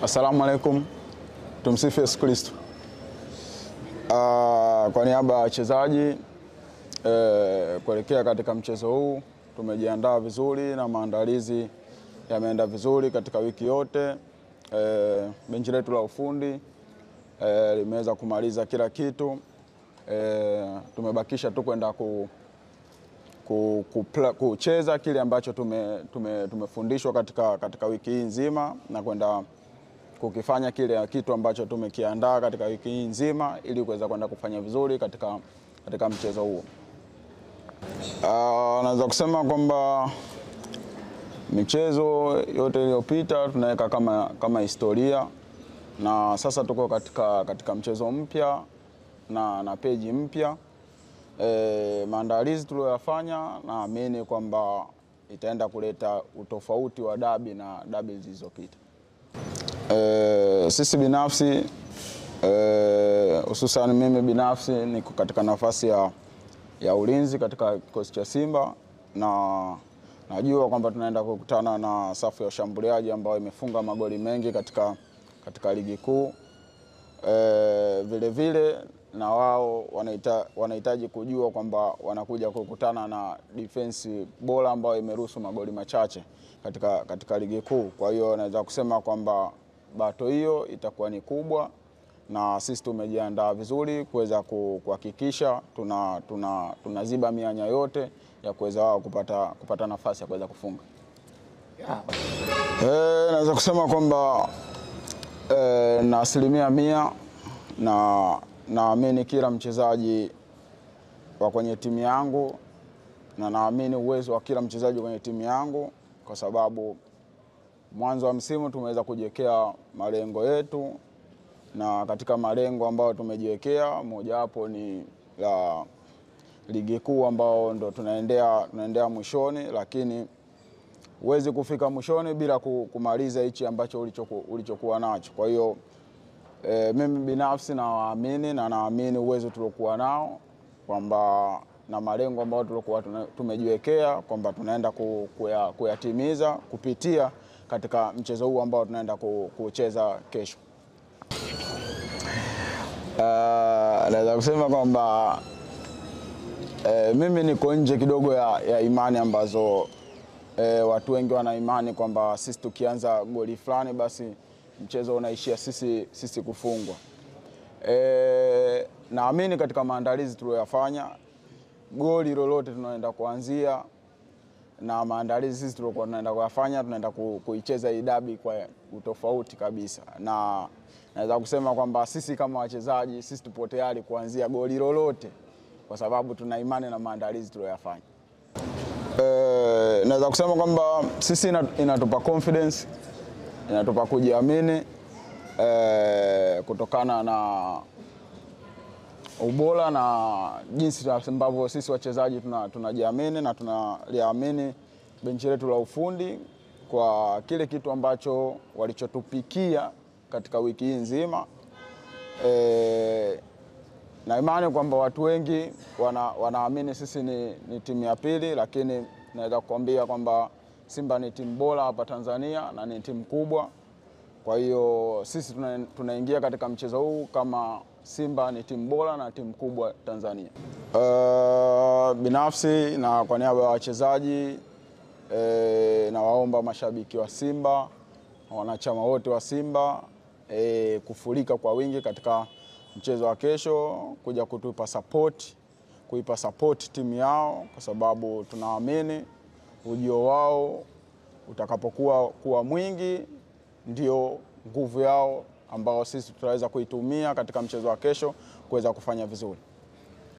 Assalamu alaikum. Tumsifu Yesu Kristo. Kwa niaba ya wachezaji kuelekea katika mchezo huu, tumejiandaa vizuri na maandalizi yameenda vizuri katika wiki yote. Benchi letu la ufundi limeweza kumaliza kila kitu. Tumebakisha tu kwenda kucheza kile ambacho tumefundishwa katika wiki hii nzima na kwenda kukifanya kile kitu ambacho tumekiandaa katika wiki hii nzima ili kuweza kwenda kufanya vizuri katika mchezo huo. Naweza kusema kwamba michezo yote iliyopita tunaweka kama historia, na sasa tuko katika mchezo mpya na peji mpya. Maandalizi tuliyofanya naamini kwamba itaenda kuleta utofauti wa dabi na dabi zilizopita. Sisi binafsi hususan mimi binafsi niko katika nafasi ya ulinzi katika kikosi cha Simba, na najua kwamba tunaenda kukutana na safu ya ushambuliaji ambayo imefunga magoli mengi katika ligi kuu. Vile vile na wao wanahitaji kujua kwamba wanakuja kukutana na defense bora ambayo imeruhusu magoli machache katika ligi kuu. Kwa hiyo naweza kusema kwamba bato hiyo itakuwa ni kubwa, na sisi tumejiandaa vizuri kuweza kuhakikisha tunaziba mianya yote ya kuweza wao kupata nafasi ya kuweza kufunga. Naweza kusema kwamba na 100% na naamini kila mchezaji wa kwenye timu yangu, na naamini uwezo wa kila mchezaji kwenye timu yangu, kwa sababu mwanzo wa msimu tumeweza kujiwekea malengo yetu, na katika malengo ambayo tumejiwekea mojawapo ni la ligi kuu ambao ndo tunaendea mwishoni, lakini huwezi kufika mwishoni bila kumaliza hichi ambacho ulichokuwa nacho. Kwa hiyo mimi binafsi naamini uwezo tuliokuwa nao kwamba na malengo ambayo tulikuwa tumejiwekea kwamba tunaenda kuyatimiza kupitia katika mchezo huu ambao tunaenda kucheza kesho. Naweza kusema kwamba mimi niko nje kidogo ya imani ambazo watu wengi wana imani kwamba sisi tukianza goli fulani basi mchezo unaishia sisi kufungwa. Naamini katika maandalizi tuliyofanya, goli lolote tunaenda kuanzia na maandalizi sisi tulikuwa tunaenda kuyafanya, tunaenda kuicheza hii dabi kwa utofauti kabisa, na naweza kusema kwamba sisi kama wachezaji sisi tupo tayari kuanzia goli lolote kwa sababu tuna imani na maandalizi tuliyofanya. Naweza kusema kwamba sisi inatupa confidence, inatupa kujiamini kutokana na ubora na jinsi ambavyo sisi wachezaji tunajiamini na tunaliamini benchi letu la ufundi kwa kile kitu ambacho walichotupikia katika wiki hii nzima. Na imani kwamba watu wengi wanaamini sisi ni timu ya pili, lakini naweza kukwambia kwamba Simba ni timu bora hapa Tanzania na ni timu kubwa. Kwa hiyo sisi tunaingia katika mchezo huu kama Simba ni timu bora na timu kubwa Tanzania. Binafsi na kwa niaba ya wachezaji na waomba mashabiki wa Simba, wanachama wote wa Simba kufurika kwa wingi katika mchezo wa kesho, kuja kuipa support timu yao, kwa sababu tunaamini ujio wao utakapokuwa mwingi ndio nguvu yao ambao sisi tutaweza kuitumia katika mchezo wa kesho kuweza kufanya vizuri.